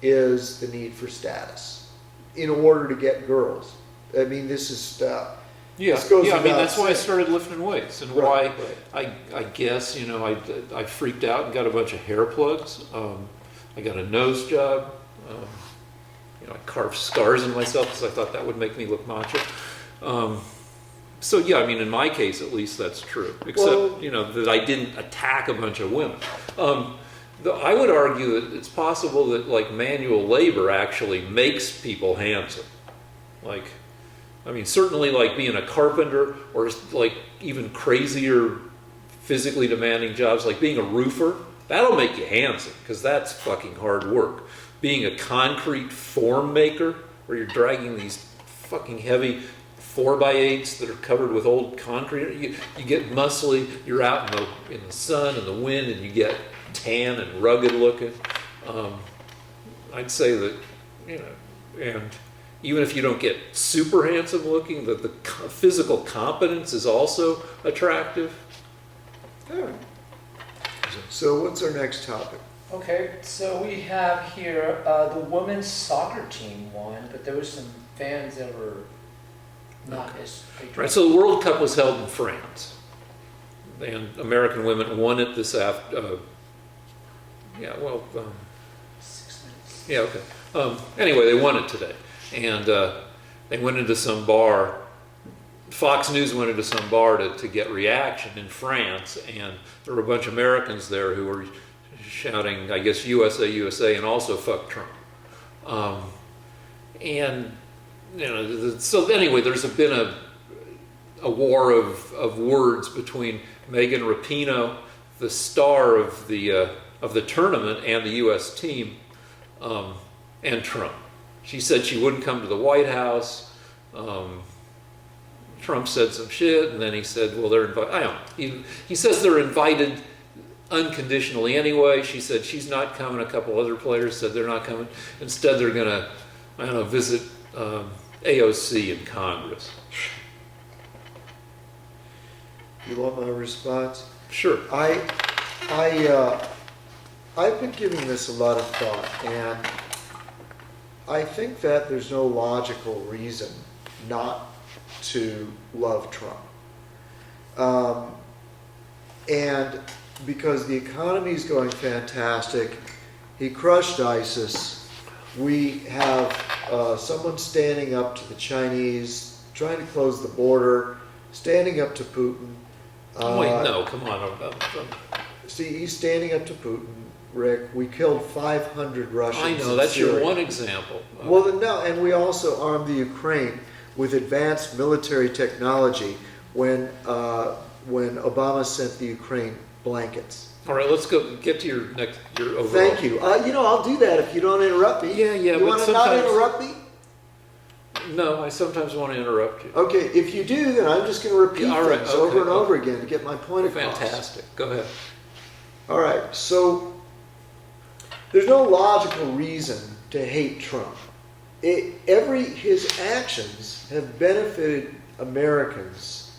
is the need for status in order to get girls. I mean, this is that's why I started lifting weights, and right. I guess I freaked out and got a bunch of hair plugs. I got a nose job. I carved scars in myself because I thought that would make me look macho. So yeah, I mean, in my case at least, that's true. Except that I didn't attack a bunch of women. I would argue that it's possible that manual labor actually makes people handsome. Certainly being a carpenter, or even crazier physically demanding jobs like being a roofer, that'll make you handsome because that's fucking hard work. Being a concrete form maker, where you're dragging these fucking heavy 4x8s that are covered with old concrete, you get muscly, you're out in the sun and the wind, and you get tan and rugged looking. I'd say that, and even if you don't get super handsome looking, the physical competence is also attractive. Yeah. So what's our next topic? Okay, so we have here the women's soccer team won, but there was some fans that were not as patriotic. Right. So the World Cup was held in France, and American women won it this after. 6 minutes. Yeah. Okay. Anyway, they won it today, and they went into some bar Fox News went into some bar to get reaction in France, and there were a bunch of Americans there who were shouting, I guess, USA, USA, and also fuck Trump. And, so anyway, there's been a war of words between Megan Rapinoe, the star of the tournament and the U.S. team, and Trump. She said she wouldn't come to the White House. Trump said some shit, and then he said, well, they're invited. I don't know. He says they're invited unconditionally anyway. She said she's not coming. A couple other players said they're not coming. Instead, they're going to, I don't know, visit AOC in Congress. You want my response? Sure. I've been giving this a lot of thought, and I think that there's no logical reason not to love Trump. And because the economy is going fantastic, he crushed ISIS. We have someone standing up to the Chinese, trying to close the border, standing up to Putin. Wait, no, come on. See, he's standing up to Putin, Rick. We killed 500 Russians. I know, that's your one example. Well, no, and we also armed the Ukraine with advanced military technology when Obama sent the Ukraine blankets. All right, let's get to your overall. Thank you. I'll do that if you don't interrupt me. Yeah, You but want to not sometimes- interrupt me? No, I sometimes want to interrupt you. Okay, if you do, then I'm just going to repeat Yeah, all right, things okay, over and over okay. again to get my point across. Fantastic. Go ahead. All right, so there's no logical reason to hate Trump. His actions have benefited Americans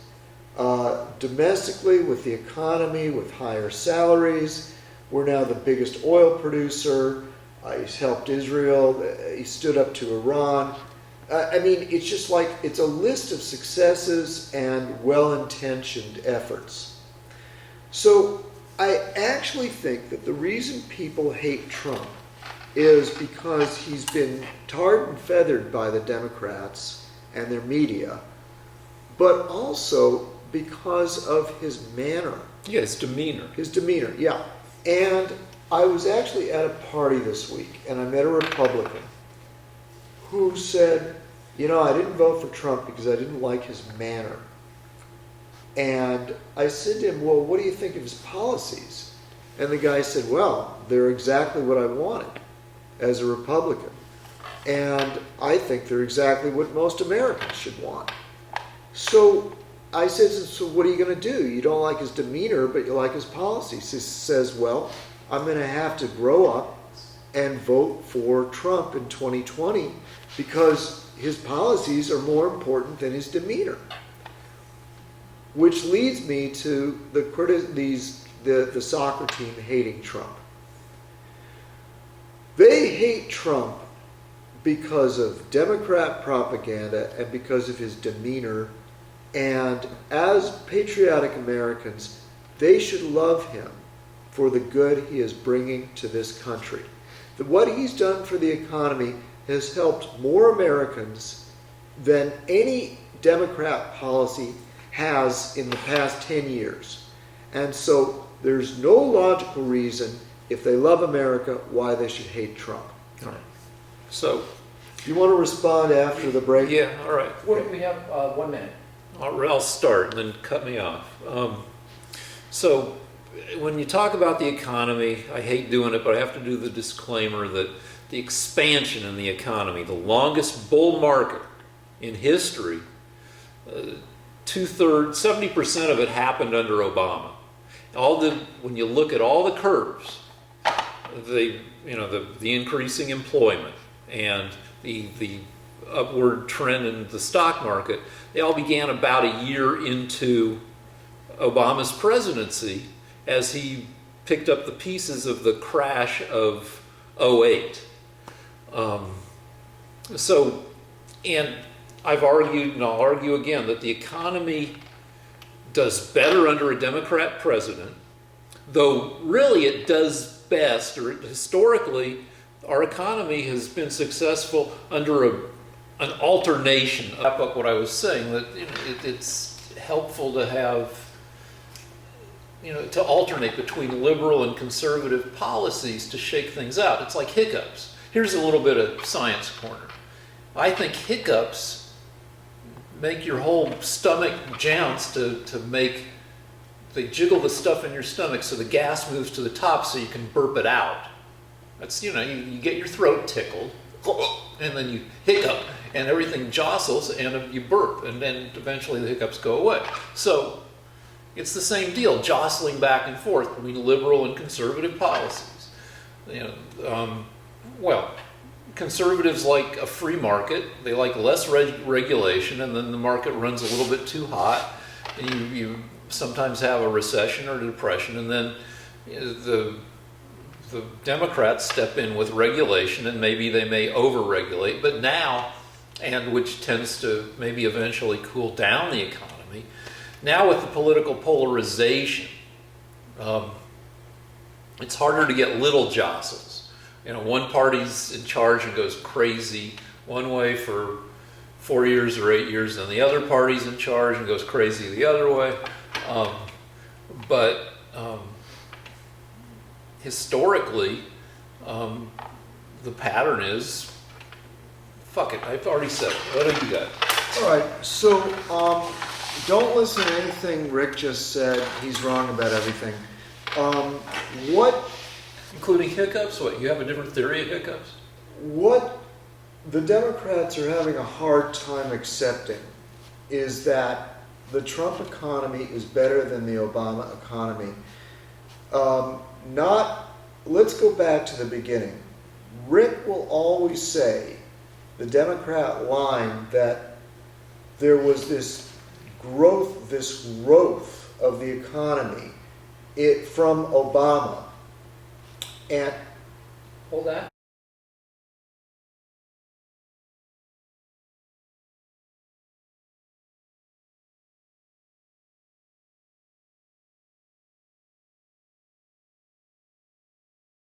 domestically, with the economy, with higher salaries. We're now the biggest oil producer. He's helped Israel. He stood up to Iran. It's just like it's a list of successes and well-intentioned efforts. So I actually think that the reason people hate Trump is because he's been tarred and feathered by the Democrats and their media, but also because of his manner. Yeah, his demeanor. His demeanor, yeah. And I was actually at a party this week, and I met a Republican who said, I didn't vote for Trump because I didn't like his manner. And I said to him, well, what do you think of his policies? And the guy said, well, they're exactly what I wanted as a Republican. And I think they're exactly what most Americans should want. So I said, so what are you going to do? You don't like his demeanor, but you like his policies. He says, well, I'm going to have to grow up and vote for Trump in 2020 because his policies are more important than his demeanor. Which leads me to the soccer team hating Trump. They hate Trump because of Democrat propaganda and because of his demeanor. And as patriotic Americans, they should love him for the good he is bringing to this country. What he's done for the economy has helped more Americans than any Democrat policy has in the past 10 years. And so there's no logical reason, if they love America, why they should hate Trump. All right. So, You want to respond after the break? yeah, all right. We have 1 minute. I'll start and then cut me off. So, when you talk about the economy, I hate doing it, but I have to do the disclaimer that the expansion in the economy, the longest bull market in history, 70% of it happened under Obama. When you look at all the curves, the increasing employment and the upward trend in the stock market, they all began about a year into Obama's presidency as he picked up the pieces of the crash of '08. And I've argued, and I'll argue again, that the economy does better under a Democrat president, though really it does best, or historically, our economy has been successful under an alternation. Wrap up what I was saying, that it's helpful to have, to alternate between liberal and conservative policies to shake things out. It's like hiccups. Here's a little bit of science corner. I think hiccups make your whole stomach jounce they jiggle the stuff in your stomach so the gas moves to the top so you can burp it out. That's, you get your throat tickled, and then you hiccup, and everything jostles, and you burp, and then eventually the hiccups go away. So it's the same deal, jostling back and forth between liberal and conservative policies. Conservatives like a free market. They like less regulation, and then the market runs a little bit too hot, and you sometimes have a recession or a depression, and then the Democrats step in with regulation, and maybe they may over-regulate, but now, and which tends to maybe eventually cool down the economy. Now with the political polarization, it's harder to get little jostles. One party's in charge and goes crazy one way for 4 years or 8 years, and the other party's in charge and goes crazy the other way. But historically, the pattern is, fuck it, I've already said it. What have you got? All right, so don't listen to anything Rick just said. He's wrong about everything. Including hiccups? What, you have a different theory of hiccups? What the Democrats are having a hard time accepting is that the Trump economy is better than the Obama economy. Let's go back to the beginning. Rick will always say, the Democrat line, that there was this growth of the economy from Obama. And Hold that.